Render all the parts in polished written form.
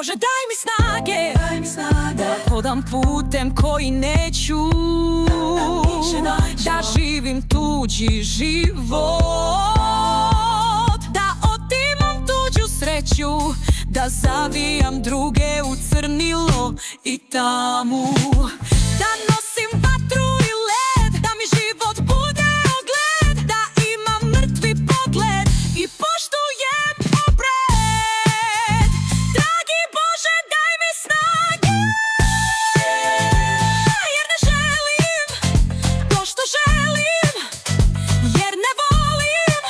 Bože, daj mi snage, da hodam putem koji neću, da živim tuđi život, da otimam tuđu sreću, da zavijam druge u crnilo i tamu, da nosim vatru i led, da mi život bude ogled, da imam mrtvi pogled i poštujem obred. Dragi Bože, daj mi snage, jer ne želim to što želim, jer ne volim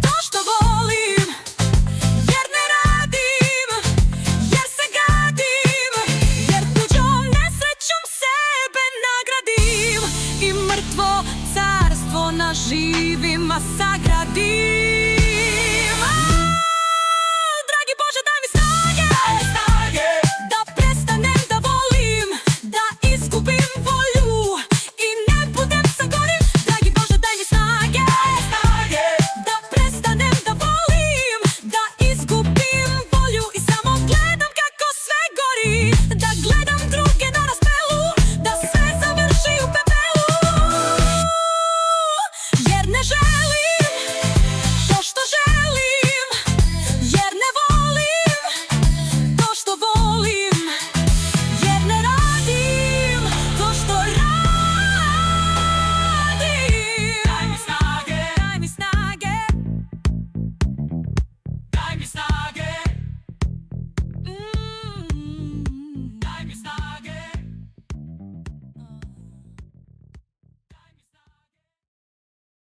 to što volim, jer ne radim, jer se gadim, jer tuđom nesrećom sebe nagradim i mrtvo carstvo na živima sagradim.